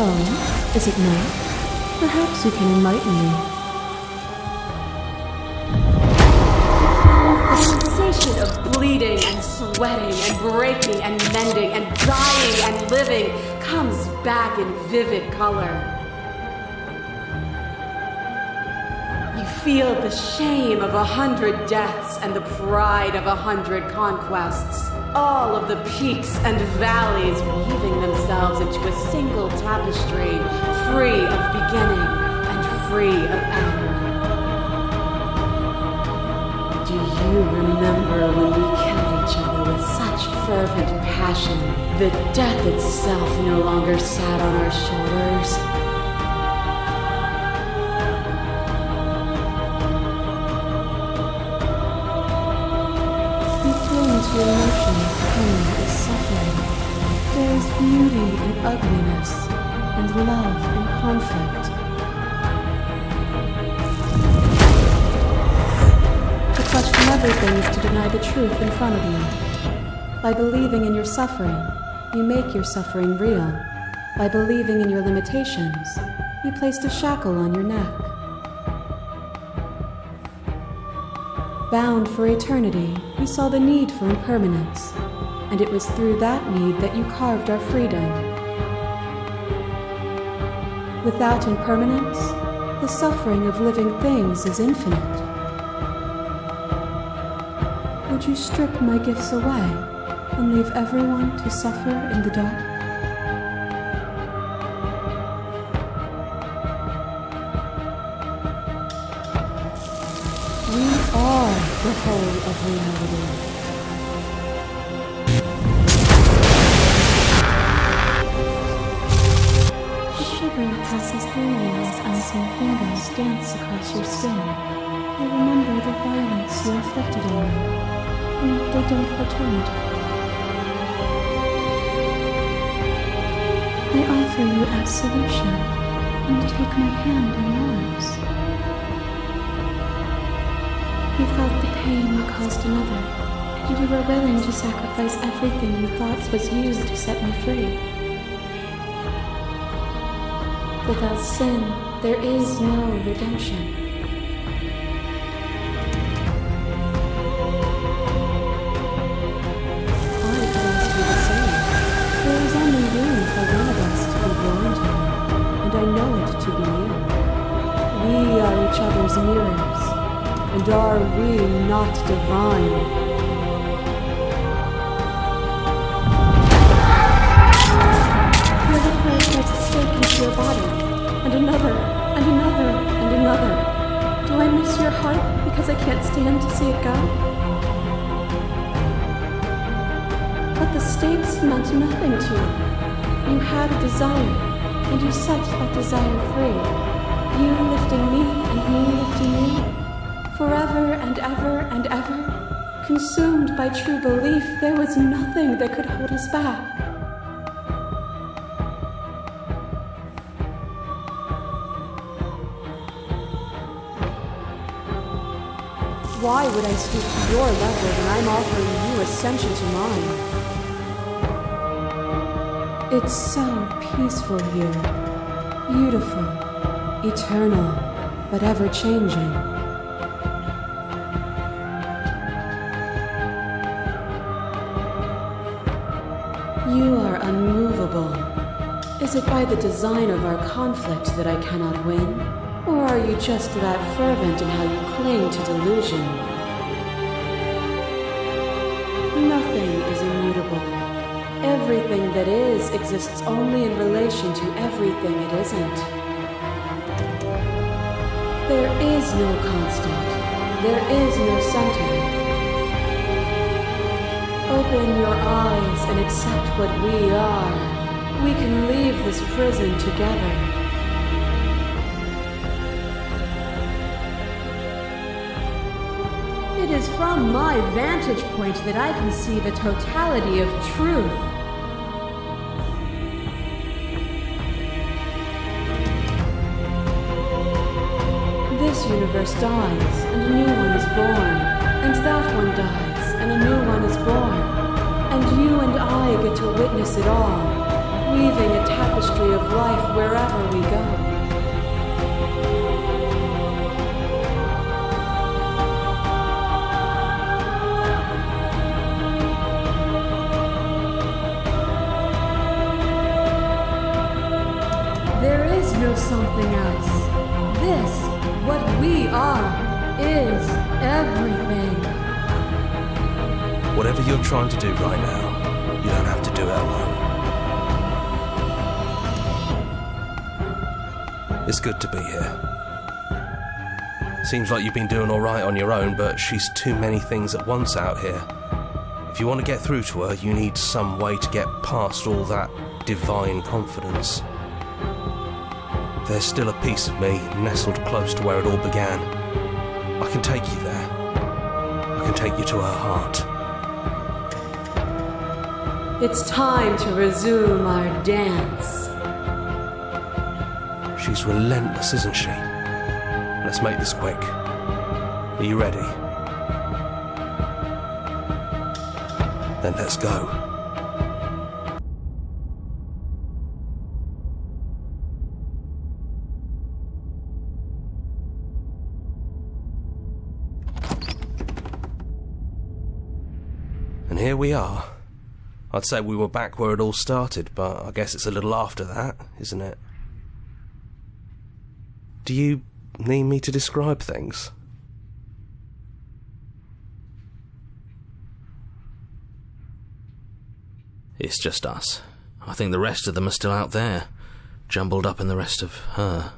Oh, is it not? Perhaps you can enlighten me. The sensation of bleeding and sweating and breaking and mending and dying and living comes back in vivid color. You feel the shame of 100 deaths and the pride of 100 conquests. All of the peaks and valleys weaving themselves into a single tapestry, free of beginning and free of end. Do you remember when we killed each other with such fervent passion that death itself no longer sat on our shoulders? Your emotions, pain is suffering. There is beauty in ugliness, and love in conflict. The question of everything is to deny the truth in front of you. By believing in your suffering, you make your suffering real. By believing in your limitations, you placed a shackle on your neck. Bound for eternity, we saw the need for impermanence, and it was through that need that you carved our freedom. Without impermanence, The suffering of living things is infinite. Would you strip my gifts away and leave everyone to suffer in the dark? We are the whole of reality. Passes through you as unseen fingers dance across your skin. I remember the violence you inflicted on me, and yet they don't return. I offer you absolution, and you take my hand in yours. You felt the pain you caused another, and you were willing to sacrifice everything you thought was used to set me free. Without sin, there is no redemption. I promise you the same. There is only room for one of us to be blind here, and I know it to be you. We are each other's mirrors, and are we not divine? Your body, and another, and another, and another. Do I miss your heart because I can't stand to see it go? But the stakes meant nothing to you. You had a desire, and you set that desire free. You lifting me, and me lifting you. Forever and ever and ever. Consumed by true belief, there was nothing that could hold us back. Why would I stoop to your level when I'm offering you ascension to mine? It's so peaceful here, beautiful, eternal, but ever-changing. You are unmovable. Is it by the design of our conflict that I cannot win? Or are you just that fervent in how you cling to delusion? Nothing is immutable. Everything that is exists only in relation to everything it isn't. There is no constant. There is no center. Open your eyes and accept what we are. We can leave this prison together. It is from my vantage point that I can see the totality of truth. This universe dies, and a new one is born. And that one dies, and a new one is born. And you and I get to witness it all, weaving a tapestry of life wherever we go. Something else. This, what we are, is everything. Whatever you're trying to do right now, you don't have to do it alone. It's good to be here. Seems like you've been doing all right on your own, but she's too many things at once out here. If you want to get through to her, you need some way to get past all that divine confidence. There's still a piece of me nestled close to where it all began. I can take you there. I can take you to her heart. It's time to resume our dance. She's relentless, isn't she? Let's make this quick. Are you ready? Then let's go. And here we are. I'd say we were back where it all started, but I guess it's a little after that, isn't it? Do you need me to describe things? It's just us. I think the rest of them are still out there, jumbled up in the rest of her.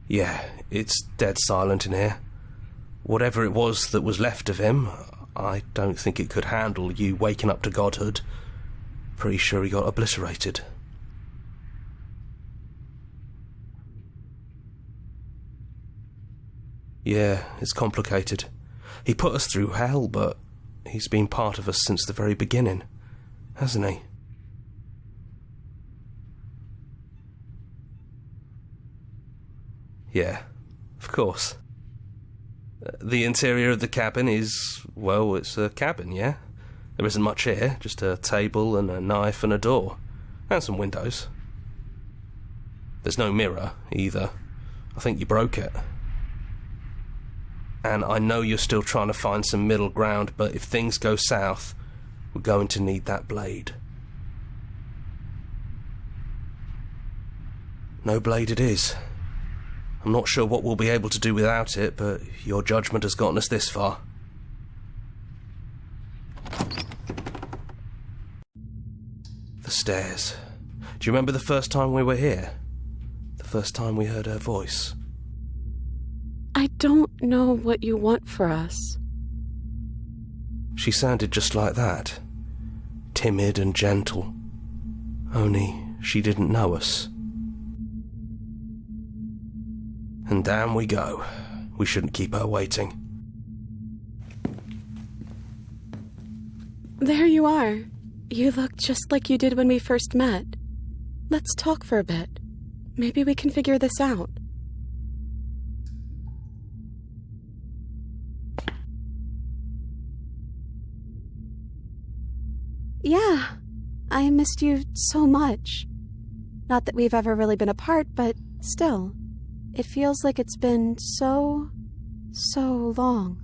Yeah, it's dead silent in here. Whatever it was that was left of him, I don't think it could handle you waking up to godhood. Pretty sure he got obliterated. Yeah, it's complicated. He put us through hell, but he's been part of us since the very beginning, hasn't he? Yeah, of course. The interior of the cabin is, well, it's a cabin, yeah? There isn't much here, just a table and a knife and a door, and some windows. There's no mirror, either. I think you broke it. And I know you're still trying to find some middle ground, but if things go south, we're going to need that blade. No blade it is. I'm not sure what we'll be able to do without it, but your judgment has gotten us this far. The stairs. Do you remember the first time we were here? The first time we heard her voice? I don't know what you want for us. She sounded just like that. Timid and gentle. Only she didn't know us. And down we go. We shouldn't keep her waiting. There you are. You look just like you did when we first met. Let's talk for a bit. Maybe we can figure this out. Yeah, I missed you so much. Not that we've ever really been apart, but still, it feels like it's been so long.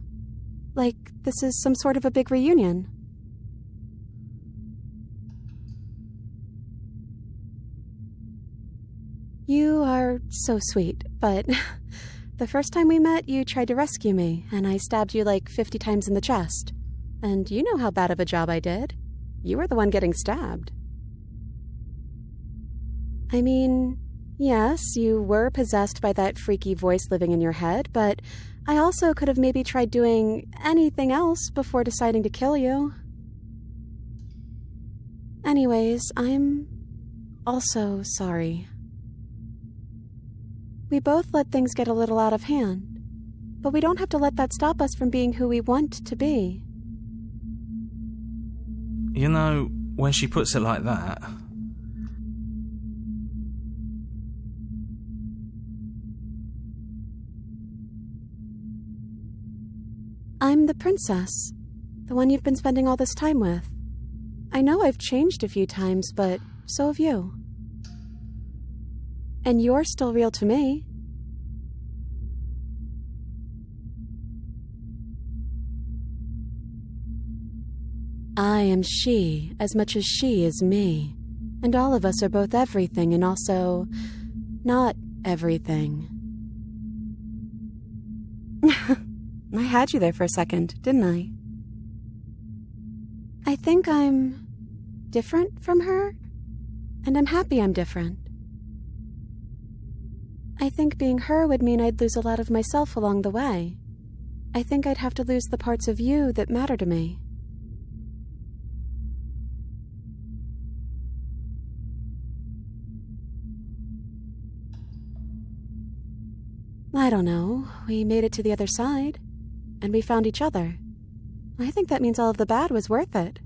Like this is some sort of a big reunion. You are so sweet, but the first time we met, you tried to rescue me, and I stabbed you like 50 times in the chest. And you know how bad of a job I did. You were the one getting stabbed. I mean, yes, you were possessed by that freaky voice living in your head, but I also could have maybe tried doing anything else before deciding to kill you. Anyways, I'm also sorry. We both let things get a little out of hand, but we don't have to let that stop us from being who we want to be. You know, when she puts it like that... I'm the princess, the one you've been spending all this time with. I know I've changed a few times, but so have you. And you're still real to me. I am she as much as she is me, and all of us are both everything and also not everything. I had you there for a second, didn't I? I think I'm different from her, and I'm happy I'm different. I think being her would mean I'd lose a lot of myself along the way. I think I'd have to lose the parts of you that matter to me. I don't know. We made it to the other side, and we found each other. I think that means all of the bad was worth it.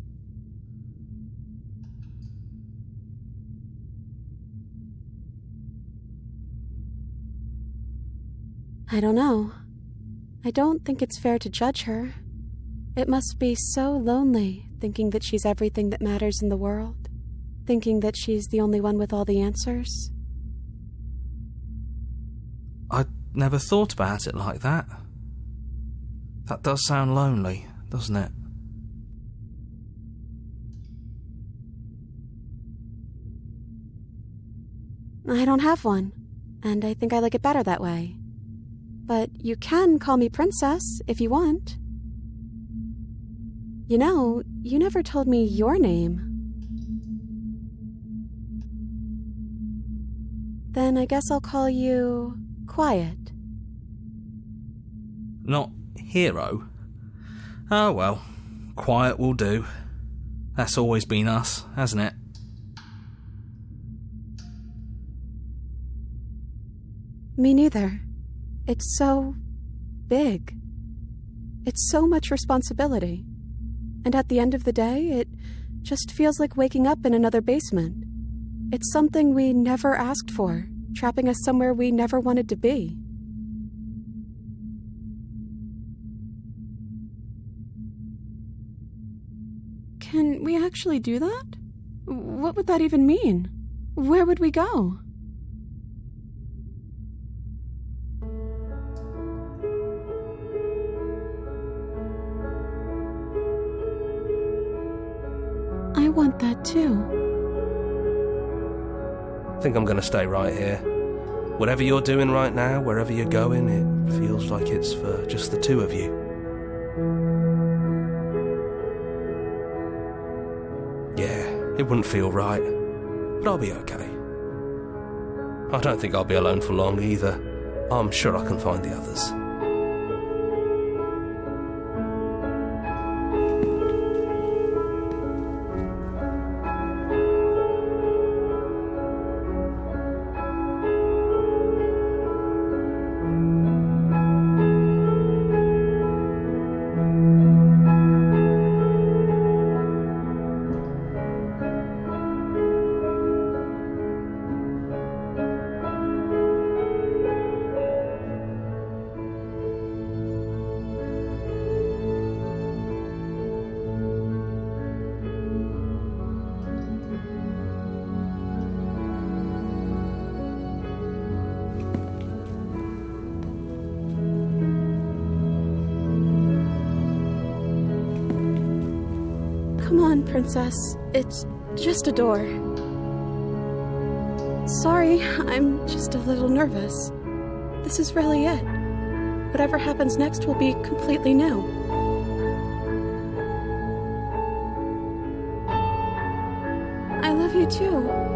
I don't know. I don't think it's fair to judge her. It must be so lonely thinking that she's everything that matters in the world, thinking that she's the only one with all the answers. I never thought about it like that. That does sound lonely, doesn't it? I don't have one, and I think I like it better that way. But you can call me Princess if you want. You know, you never told me your name. Then I guess I'll call you Quiet. Not Hero? Oh well, Quiet will do. That's always been us, hasn't it? Me neither. It's so big. It's so much responsibility. And at the end of the day, it just feels like waking up in another basement. It's something we never asked for, trapping us somewhere we never wanted to be. Can we actually do that? What would that even mean? Where would we go? I want that too. I think I'm going to stay right here. Whatever you're doing right now, wherever you're going, it feels like it's for just the two of you. Yeah, it wouldn't feel right, but I'll be okay. I don't think I'll be alone for long either. I'm sure I can find the others. Come on, Princess. It's just a door. Sorry, I'm just a little nervous. This is really it. Whatever happens next will be completely new. I love you too.